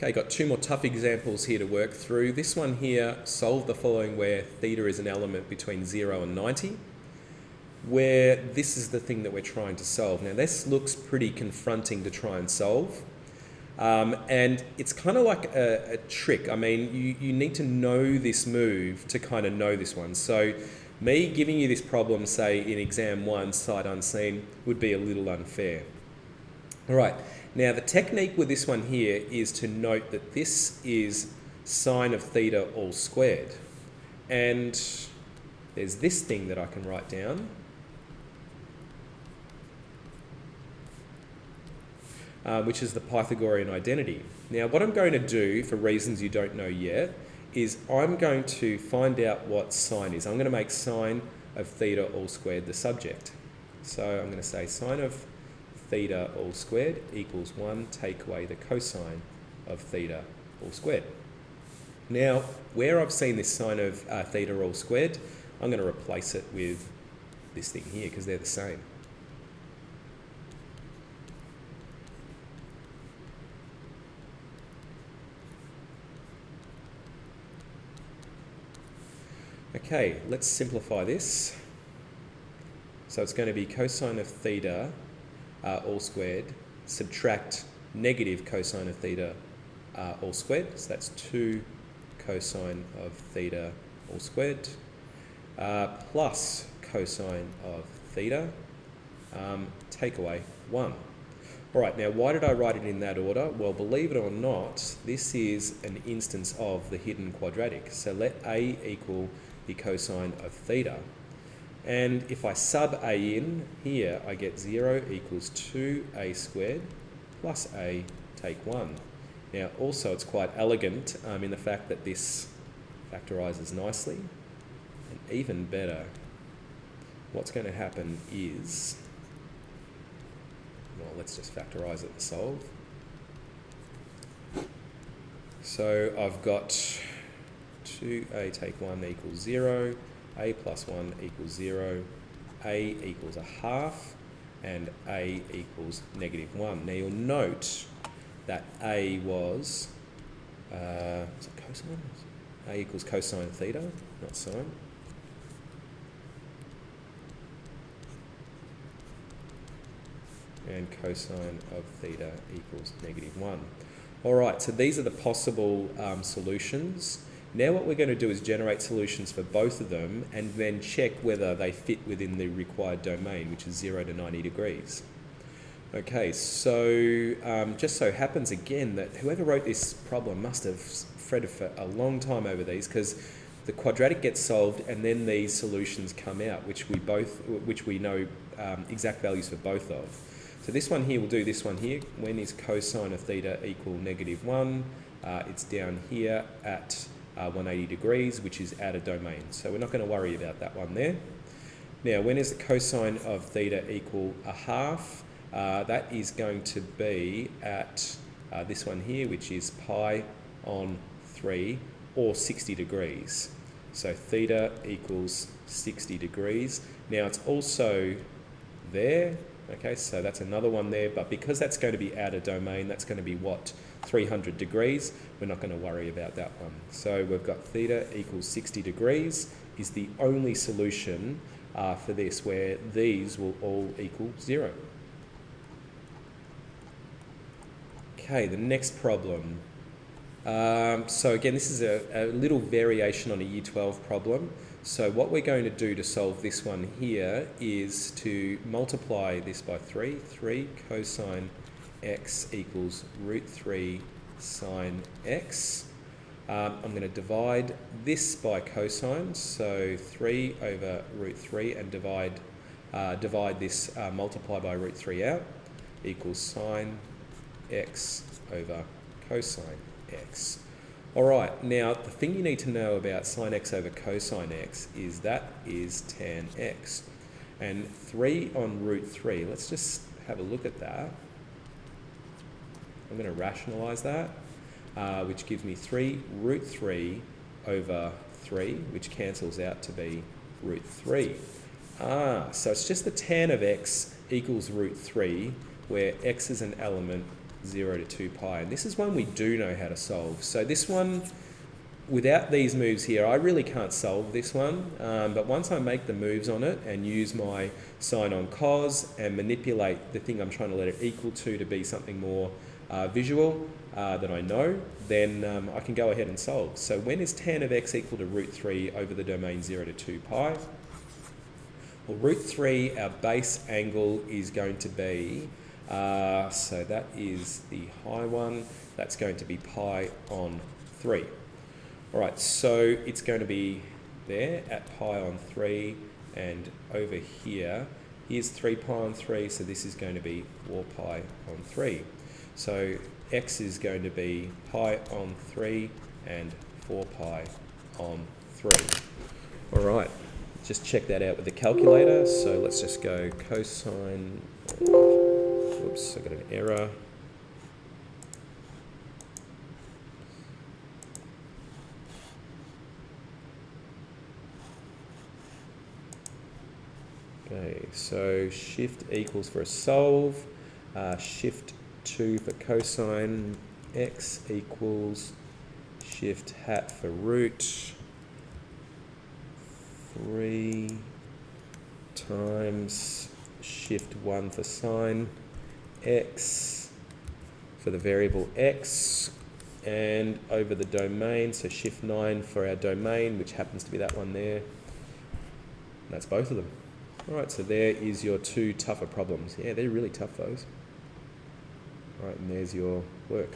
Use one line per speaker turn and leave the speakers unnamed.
Okay, got two more tough examples here to work through. This one here, solve the following where theta is an element between 0 and 90, where this is the thing that we're trying to solve. Now this looks pretty confronting to try and solve. And it's kind of like a trick. I mean, you need to know this move to kind of know this one. So me giving you this problem, say in exam 1, sight unseen, would be a little unfair. All right, now the technique with this one here is to note that this is sine of theta all squared. And there's this thing that I can write down. Which is the Pythagorean identity. Now what I'm going to do, for reasons you don't know yet, is I'm going to find out what sine is. I'm going to make sine of theta all squared the subject. So I'm going to say sine of theta all squared equals 1 take away the cosine of theta all squared. Now, where I've seen this sine of theta all squared, I'm going to replace it with this thing here because they're the same. Okay, let's simplify this. So it's going to be cosine of theta all squared, subtract negative cosine of theta all squared. So that's 2 cosine of theta all squared plus cosine of theta, take away 1. All right, now why did I write it in that order? Well, believe it or not, this is an instance of the hidden quadratic. So let A equal the cosine of theta. And if I sub A in here, I get 0 equals 2A squared plus A take 1. Now also it's quite elegant in the fact that this factorizes nicely. And even better, what's going to happen is, well, let's just factorize it and solve. So I've got 2A take 1 equals 0, A plus 1 equals 0, A equals a half, and A equals negative 1. Now you'll note that A was, is it cosine? A equals cosine theta, not sine. And cosine of theta equals negative 1. All right, so these are the possible solutions. Now what we're going to do is generate solutions for both of them and then check whether they fit within the required domain, which is 0 to 90 degrees. Okay, so just so happens again that whoever wrote this problem must have fretted for a long time over these, because the quadratic gets solved and then these solutions come out, which we know exact values for both of. So this one here will do this one here. When is cosine of theta equal negative 1? It's down here at 180 degrees, which is out of domain. So we're not going to worry about that one there. Now, when is the cosine of theta equal a half? That is going to be at this one here, which is pi on 3 or 60 degrees. So theta equals 60 degrees. Now it's also there. Okay, so that's another one there, but because that's going to be out of domain, that's going to be what? 300 degrees. We're not going to worry about that one. So we've got theta equals 60 degrees is the only solution for this, where these will all equal 0. Okay, the next problem. So again, this is a little variation on a Year 12 problem. So what we're going to do to solve this one here is to multiply this by 3. 3 cosine x equals root 3 sine x. I'm going to divide this by cosine, so 3 over root 3, and divide this multiply by root 3 out, equals sine x over cosine x. All right, now the thing you need to know about sine x over cosine x is that is tan x. And 3 on root 3, let's just have a look at that. I'm going to rationalise that, which gives me 3 root 3 over 3, which cancels out to be root 3. So it's just the tan of x equals root 3, where x is an element 0 to 2 pi. And this is one we do know how to solve. So this one, without these moves here, I really can't solve this one. But once I make the moves on it and use my sine on cos and manipulate the thing I'm trying to let it equal to be something more visual that I know, then I can go ahead and solve. So when is tan of x equal to root 3 over the domain 0 to 2 pi? Well, root 3, our base angle is going to be, so that is the high one, that's going to be pi on 3. All right, so it's going to be there at pi on 3, and over here, here's 3 pi on 3, so this is going to be 4 pi on 3. So x is going to be pi on 3 and 4 pi on 3. All right, just check that out with the calculator. So let's just go cosine, oops, I got an error. Okay, so shift equals for a solve, shift 2 for cosine, x equals shift hat for root 3 times shift 1 for sine, x for the variable x, and over the domain, so shift 9 for our domain, which happens to be that one there. And that's both of them. All right, so there is your two tougher problems. Yeah, they're really tough, those. All right, and there's your work.